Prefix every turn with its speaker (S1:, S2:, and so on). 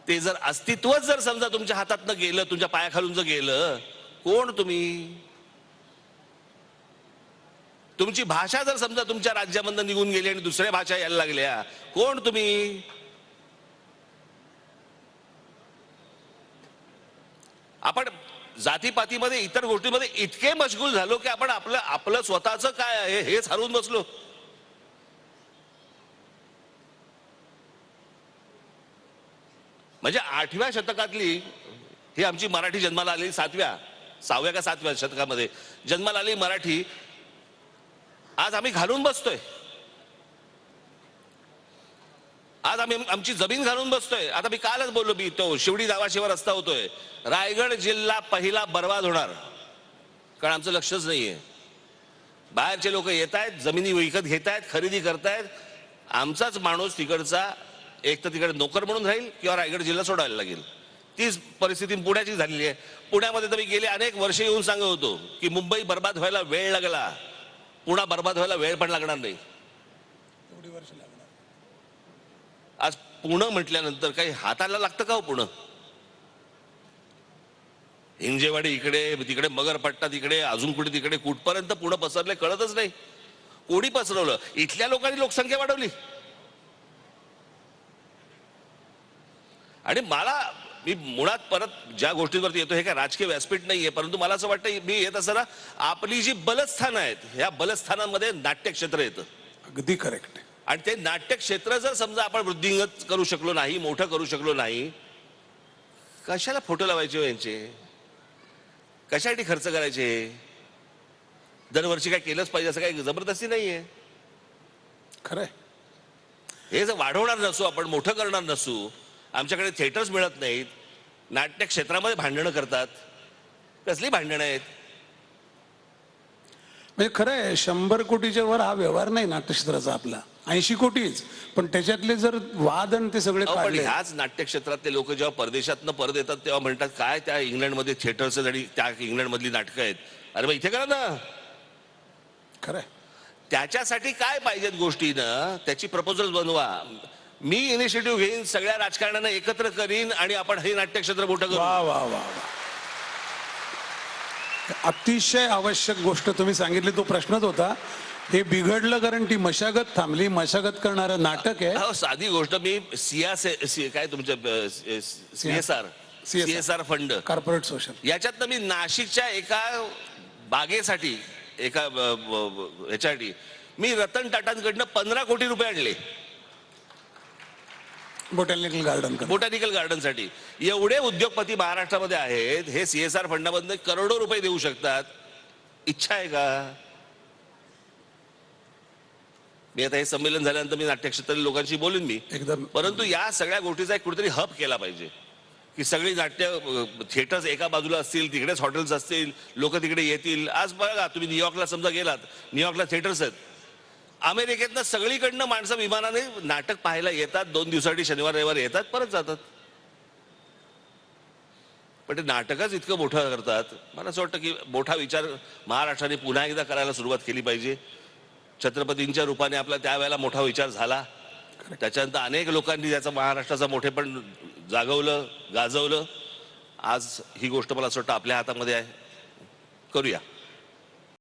S1: ते जर अस्तित्वच जर समजा तुमच्या हातातनं गेलं, तुमच्या पायाखालून जर गेलं, कोण तुम्ही? तुमची भाषा जर समजा तुमच्या राज्यामधनं निघून गेली आणि दुसऱ्या भाषा यायला लागल्या, कोण तुम्ही? आपण जातीपातीमध्ये इतर गोष्टींमध्ये इतके मशगूल झालो की आपण आपलं आपलं स्वतःचं काय आहे हेच हरवून बसलो. म्हणजे 8व्या शतकातली ही आमची मराठी जन्माला आलेली 6व्या का 7व्या शतकामध्ये जन्माला आलेली मराठी आज आम्ही घालून बसतोय. आज आम्ही आमची जमीन घालून बसतोय. आता मी कालच बोललो, मी तो शिवडी गावाशिवाय रस्ता होतोय, रायगड जिल्हा पहिला बर्बाद होणार, कारण आमचं लक्षच नाहीये. बाहेरचे लोक येत आहेत, जमिनी विकत घेत आहेत, खरेदी करतायत. आमचाच माणूस तिकडचा एक तर तिकडे नोकर म्हणून राहील किंवा रायगड जिल्हा सोडायला लागेल. तीच परिस्थिती पुण्याची झालेली आहे. पुण्यामध्ये तर मी गेले अनेक वर्षे येऊन सांगत होतो की मुंबई बर्बाद व्हायला वेळ लागला, पुणा बर्बाद व्हायला वेळ पण लागणार नाही. आज पुणे म्हटल्यानंतर काही हाताला लागतं का हो? पुणे हिंजेवाडी इकडे, तिकडे मगरपट्टा तिकडे, अजून कुठे तिकडे, कुठपर्यंत पुणे पसरले कळतच नाही. कोणी पसरवलं? इथल्या लोकांनी लोकसंख्या वाढवली. आणि मी मुळात परत ज्या गोष्टींवरती येतो, हे काय राजकीय व्यासपीठ नाहीये, परंतु मला असं वाटतं मी येत असताना आपली जी बलस्थानं आहेत, ह्या बलस्थानांमध्ये नाट्यक्षेत्र येतं.
S2: अगदी करेक्ट.
S1: आणि ते नाट्यक्षेत्र जर समजा आपण वृद्धिंगत करू शकलो नाही, मोठं करू शकलो नाही, कशाला फोटो लावायचे यांचे? कशासाठी खर्च करायचे? दरवर्षी काय केलंच पाहिजे असं काही जबरदस्ती नाहीये.
S2: खरंय.
S1: हे जर वाढवणार नसू, आपण मोठं करणार नसू, आमच्याकडे थिएटर्स मिळत नाहीत, नाट्य क्षेत्रामध्ये भांडणं करतात. कसली भांडणं आहेत?
S2: म्हणजे खरं आहे, 100 कोटीच्या वर हा व्यवहार नाही नाट्यक्षेत्राचा आपला. 80 कोटीच, पण त्याच्यातले जर वाद आणि ते सगळे
S1: पण ह्याच नाट्यक्षेत्रातले लोक जेव्हा परदेशातनं परत येतात तेव्हा म्हणतात काय त्या इंग्लंडमध्ये थिएटर्स आणि त्या इंग्लंडमधली नाटकं आहेत. अरे मग इथे करा ना.
S2: खरंय.
S1: त्याच्यासाठी काय पाहिजेत गोष्टी ना, त्याची प्रपोजल बनवा. मी इनिशिएटिव्ह घेईन, सगळ्या राजकारण्यांना एकत्र करीन आणि आपण हे नाट्यक्षेत्र मोठं करू.
S2: वा वा वा. अतिशय आवश्यक गोष्ट तुम्ही सांगितली. तो प्रश्नच होता, हे बिघडलं कारण ती मशागत थांबली. मशागत करणारं नाटक आहे.
S1: साधी गोष्ट, मी काय तुमच्या सीएसआर फंड,
S2: कॉर्पोरेट सोशल,
S1: याच्यातनं मी नाशिकच्या एका बागेसाठी, एका ह्याच्यासाठी मी रतन टाटांकडनं 15 कोटी रुपये आणले. बोटॅनिकल गार्डनसाठी. एवढे उद्योगपती महाराष्ट्रामध्ये आहेत, हे सीएसआर फंडामधनं करोडो रुपये देऊ शकतात. इच्छा आहे का? मी आता हे संमेलन झाल्यानंतर मी नाट्यक्षेत्रातील लोकांशी बोलून मी एकदम, परंतु या सगळ्या गोष्टीचा एक कुठेतरी हब केला पाहिजे की सगळी नाट्य थिएटर्स एका बाजूला असतील, तिकडेच हॉटेल्स असतील, लोक तिकडे येतील. आज बघा तुम्ही न्यूयॉर्कला समजा गेलात, न्यूयॉर्कला थिएटर्स आहेत. अमेरिकेतनं सगळीकडनं माणसं विमानाने नाटक पाहायला येतात, 2 दिवसासाठी शनिवार रविवार येतात, परत जातात. पण ते नाटकच इतकं मोठं करतात. मला असं वाटतं की मोठा विचार महाराष्ट्राने पुन्हा एकदा करायला सुरुवात केली पाहिजे. छत्रपतींच्या रूपाने आपला त्यावेळेला मोठा विचार झाला, त्याच्यानंतर अनेक लोकांनी त्याचा महाराष्ट्राचा मोठेपण जागवलं, गाजवलं. आज ही गोष्ट मला असं वाटतं आपल्या हातामध्ये आहे. करूया.